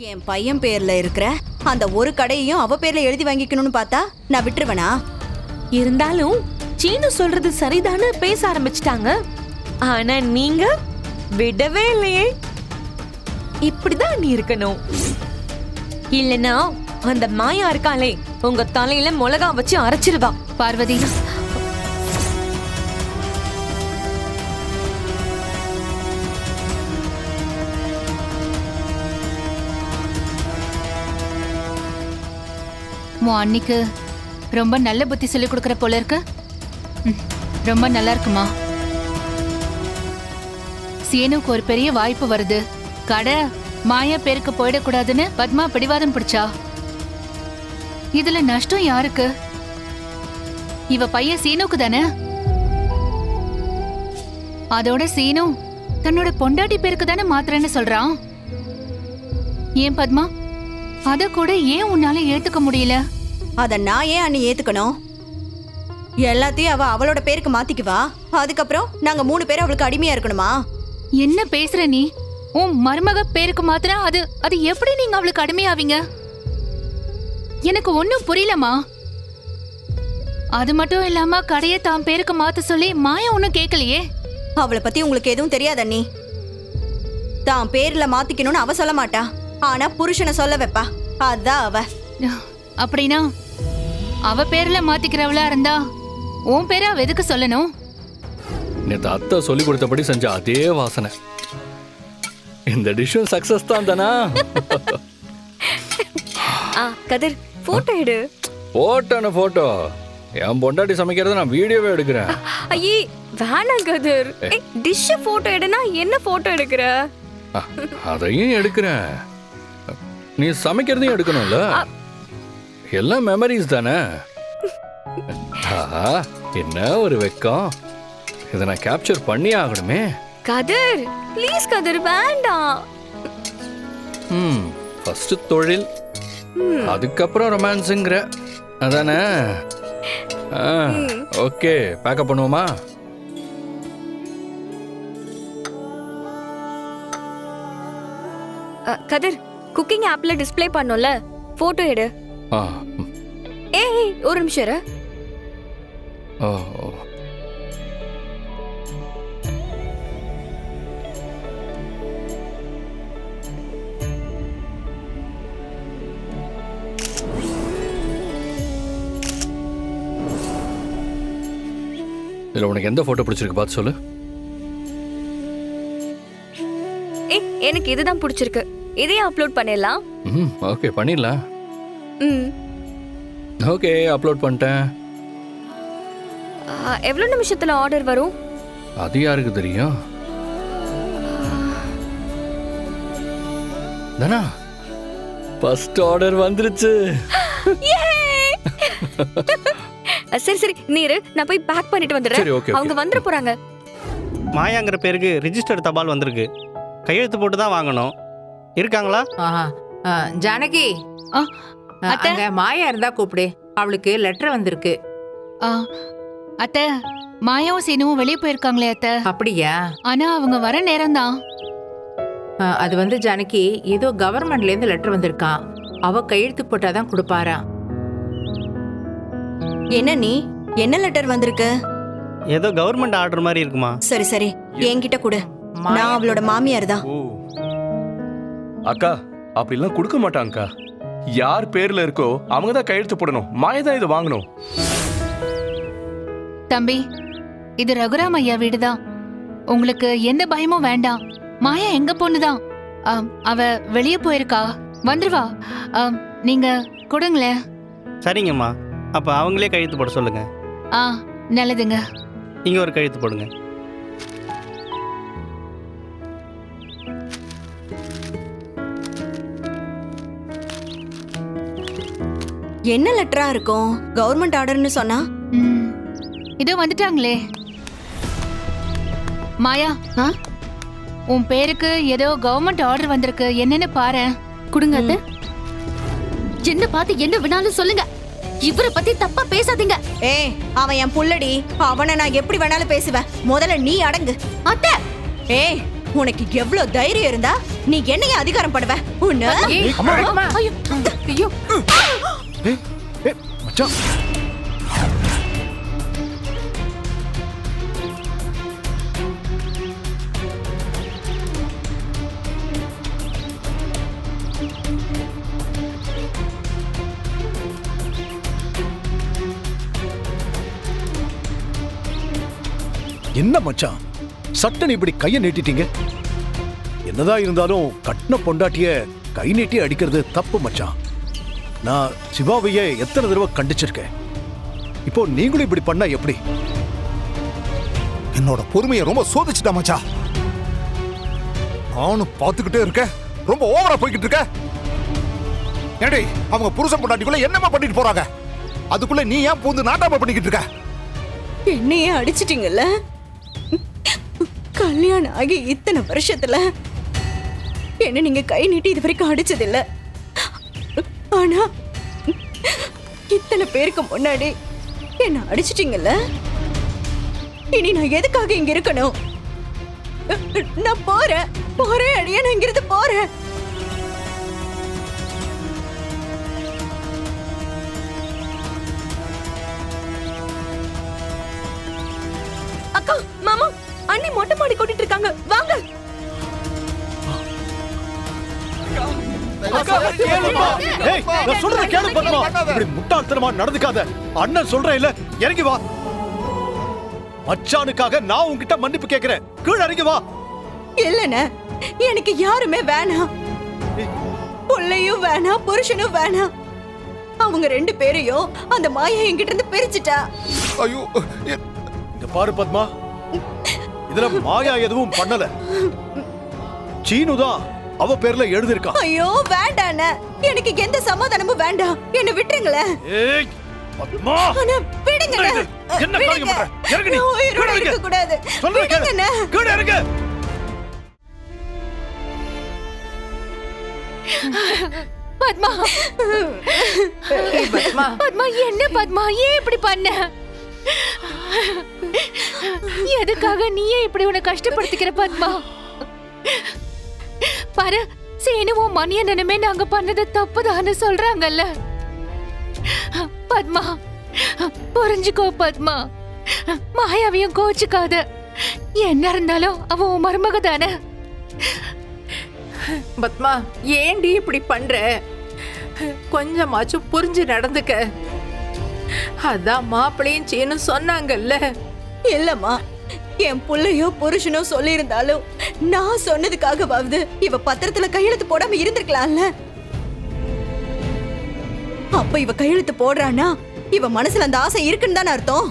என் பையன் பேர்ல இருக்கிற அந்த ஒரு கடையையும் அவ பேர்ல எழுதி வாங்கிக்கணும்னு பார்த்தா நான் விட்டுருவேனா? இருந்தாலும் சீனு சொல்றது சரிதான்னு பேச ஆரம்பிச்சிட்டாங்க. ஆனா நீங்க விடவே இல்லையே. இப்படிதான் நீ இருக்கணும். இல்லனா அந்த மாயா இருக்காளே உங்க தலையில மிளகா வச்சு அரைச்சிருவா. பார்வதி, உன் அன்னிக்கு ரொம்ப நல்ல புத்தி சொல்லி கொடுக்கற போல இருக்கு. ரொம்ப நல்லா இருக்குமா. சீனுக்கு ஒரு பெரிய வாய்ப்பு வருது. கடை மாயா பேருக்கு போயிடக்கூடாதுன்னு பத்மா பிடிவாதம் பிடிச்சா. இதுல நஷ்டம் யாருக்கு? இவ பையன் சீனுக்கு தானே. அதோட சீனு தன்னோட பொண்டாட்டி பேருக்கு தானே மாத்திரன்னு சொல்றான். ஏன் பத்மா, அத கூட ஏன் உன்னால ஏத்துக்க முடியல? அத நான் ஏன் அண்ணி ஏத்துக்கணும்? எல்லாத்தையும் அவ அவளோட பேருக்கு மாத்திக்குவா. அதுக்கப்புறம் நாங்க 3 பேரும் அவளுக்கு அடிமையா இருக்கணுமா? என்ன பேசுற நீ? உன் மருமக பேருக்கு மாத்திரா அது எப்படி நீங்க அவளுக்கு அடிமையாவீங்க? எனக்கு ஒன்னும் புரியலமா. அது மட்டும் இல்லாம கடையை தான் பேருக்கு மாத்த சொல்லி மாயா ஒன்னும் கேட்கலையே. அவளை பத்தி உங்களுக்கு எதுவும் தெரியாது அண்ணி. தான் பேர்ல மாத்திக்கணும்னு அவ சொல்ல மாட்டா. ஆனா புருஷனை சொல்ல வைப்பா. அதான் அவ. அப்படின்னா அவ பேர்ல மாத்திக்கிறவளா இருந்தா உன் பேரை அவ எதுக்கு சொல்லணும்? நேத்து அத்தை சொல்லி கொடுத்தபடி செஞ்ச அதே வாசனை. இந்த டிஷ்ஷும் சக்சஸ் தான் தானா? கதிர் போட்டோ எடு. போட்டோ என் பொண்டாட்டி சமைக்கிறத நான் வீடியோவே எடுக்கிறேன். ஐயே வேணாம் கதிர். டிஷ் போட்டோ எடுனா என்ன போட்டோ எடுக்கிற? அதையும் எடுக்கிறேன். நீ சமைக்கிறதையும் எடுக்கணும்ல. எல்லாம் மெமரிஸ் தானே. என்ன ஒரு வெக்கம். இதை நான் கேப்சர் பண்ணி ஆகணுமே. கதிர் ப்ளீஸ் கதிர் வேண்டாம். ஃபர்ஸ்ட் தொழில், அதுக்கப்புறம் ரொமான்ஸுங்கிற அதானே? ஓகே, பேக்கப் பண்ணுவோமா? கதிர் குக்கிங் ஆப்ல டிஸ்ப்ளே பண்ணோம்ல, போட்டோ எடு. ஏய் ஒரு நிமிஷம் இரு. இதுல உனக்கு எந்த போட்டோ பிடிச்சிருக்கு பார்த்து சொல்லு. எனக்கு இதுதான் பிடிச்சிருக்கு. இதையே அப்லோட் பண்ணிடலாம். ஓகே பண்ணிடலாம். ஓகே அப்லோட் பண்ணிட்டேன். எவ்வளவு நிமிஷத்துல ஆர்டர் வரும்? அது யாருக்கு தெரியும்? தானா ஃபர்ஸ்ட் ஆர்டர் வந்துருச்சு. சரி சரி நீரு நான் போய் பேக் பண்ணிட்டு வந்துடுறேன். அவங்க வந்துட போறாங்க. மாயாங்கிற பேருக்கு ரிஜிஸ்டர் தபால் வந்திருக்கு. கையெழுத்து போட்டு தான் வாங்கணும். இருக்காங்களா? ஜானகி, அங்க மாயா இருந்தா கூப்பிடு. அவளுக்கு லெட்டர் வந்திருக்கு. அத்தை, மாயாவும் சீனுவும் வெளியே போயிருக்காங்களே அத்தை. அப்படியா? ஆனா அவங்க வர நேரம் தான். அது வந்து ஜானகி, ஏதோ கவர்மெண்ட்ல இருந்து லெட்டர் வந்திருக்கான். அவ கையெழுத்து போட்டாதான் கொடுப்பாரா. என்ன நீ என்ன லெட்டர் வந்திருக்கு? ஏதோ கவர்மெண்ட் ஆர்டர் மாதிரி இருக்குமா? சரி சரி என்கிட்ட கொடு. நான் அவளோட மாமியார் தான். அக்கா அப்படிலாம் கொடுக்க மாட்டாங்கக்கா. யார் பேர்ல இருக்கோ அவங்க தான் கையெழுத்து போடணும். மாயா தான் இதை வாங்கணும். தம்பி, இது ரகுராம் ஐயா வீடுதான். உங்களுக்கு எந்த பயமும் வேண்டாம். மாயா எங்க பொண்ணுதான். அவ வெளியே போயிருக்கா, வந்துருவா. நீங்க கொடுங்களேன். சரிங்கம்மா, அப்ப அவங்களே கையெழுத்து போட சொல்லுங்க. நல்லதுங்க. இங்க ஒரு கையெழுத்து போடுங்க. என்ன லெட்டரா இருக்கும்? கவர்மெண்ட் ஆர்டர்னு சொன்னா. இதோ வந்துட்டாங்களே. மாயா, உன் பேருக்கு ஏதோ கவர்மெண்ட் ஆர்டர் வந்திருக்கு. என்னன்னு பாரு. குடுங்க அத்தை. என்ன பார்த்து என்ன வேணாலும் சொல்லுங்க. இவரை பத்தி தப்பா பேசாதீங்க. ஏய், அவன் என் புள்ளடி. அவனை நான் எப்படி வேணாலும் பேசுவேன். முதல்ல நீ அடங்கு. அத்தை, ஏய், உனக்கு எவ்வளவு தைரியம் இருந்தா நீ என்னைய அதிகாரம் படுவ உன்ன ஏய், அம்மா, ஐயோ, ஐயோ. மச்சான் என்ன மச்சான் சட்டன் இப்படி கைய நீட்டிட்டீங்க? என்னதான் இருந்தாலும் கட்டின பொண்டாட்டிய கை நீட்டி அடிக்கிறது தப்பு மச்சான். நான் சிவாவையே எத்தனை தடவை கண்டிச்சிருக்கேன். இப்போ நீங்களும் இப்படி பண்ணா எப்படி? என்னோட பொறுமையை ரொம்ப சோதிச்சுட்டா மச்சான். நானும் பார்த்துக்கிட்டே இருக்கேன், ரொம்ப ஓவரா போய்கிட்டு இருக்க. ஏடி அவங்க புருஷன் பொண்டாட்டிக்குள்ள என்னமா பண்ணிட்டு போறாங்க, அதுக்குள்ள நீ ஏன் பூந்து நாட்டாம பண்ணிக்கிட்டு இருக்க? என்னையே அடிச்சிட்டீங்கல்ல. கல்யாணம் ஆகி இத்தனை வருஷத்துல என்ன நீங்க கை நீட்டி இது வரைக்கும் அடிச்சதில்ல. ஆனா இத்தனை பேருக்கு முன்னாடி என்ன அடிச்சிட்டீங்கல்ல. இனி நான் எதுக்காக இங்க இருக்கணும்? நான் போறேன் அடியா, நான் இங்கிருந்து போறேன். அக்கா, மாமா, அண்ணி மொட்டை மாடி கொட்டிட்டு இருக்காங்க, வாங்க. ஏய், நான் சொல்றத கேளு பத்மா. இப்படி முட்டாள்தனமா நடந்துக்காத. அண்ணன் சொல்றேன் இல்ல, இறங்கி வா. மச்சானுக்காக நான் உன்கிட்ட மன்னிப்பு கேக்குறேன். கீழ இறங்கி வா. இல்லண்ணே, எனக்கு யாருமே வேணாம். புள்ளையும் வேணாம், புருஷனும் வேணாம். அவங்க ரெண்டு பேரையும் அந்த மாயை என்கிட்ட இருந்து பிரிச்சுட்டா. ஐயோ, இங்க பாரு பத்மா, இதுல மாயா எதுவும் பண்ணல. சீனுதான் அவ பேர்ல எழுதிருக்கா. ஐயோ வேண்டாண்ணே, எனக்கு எந்த சமாதானமும் வேண்டாம். என்ன விட்டுருங்களேன். ஏய் பத்மா, அண்ணா, விடுங்கண்ணே. என்ன காரியம் பண்ற? இறங்கு நீ. நான் உயிரோட கீழ இறங்கு. இருக்க கூடாது. சொல்றத கேளு. விடுங்கண்ணே. கீழ இறங்கு. பத்மா, ஏய், பத்மா, பத்மா, என்ன பத்மா, ஏன் இப்படி பண்ண? எதுக்காக நீயே இப்படி உன்னை கஷ்டப்படுத்திக்கிற பத்மா? பாரு, சேனுவும் மணியனனுமே நாங்க பண்ணது தப்புதான்னு சொல்றாங்கல்ல. பத்மா, புரிஞ்சுக்கோ பத்மா. மாயாவையும் கோச்சுக்காத. என்ன இருந்தாலும் அவ உன் மருமக தானே. பத்மா, ஏண்டி இப்படி பண்ற? கொஞ்சமாச்சும் புரிஞ்சு நடந்துக்க. அதான் மாப்பிள்ளையும் சீனு சொன்னாங்கல்ல. இல்லம்மா, என் புள்ளையோ புருஷனோ சொல்லியிருந்தாலும் நான் சொன்னதுக்காகவாவது இவ பத்திரத்துல கையெழுத்து போடாம இருந்திருக்கலாம்ல. அப்ப இவ கையெழுத்து போடுறானா இவ மனசுல அந்த ஆசை இருக்குன்னு தானே அர்த்தம்.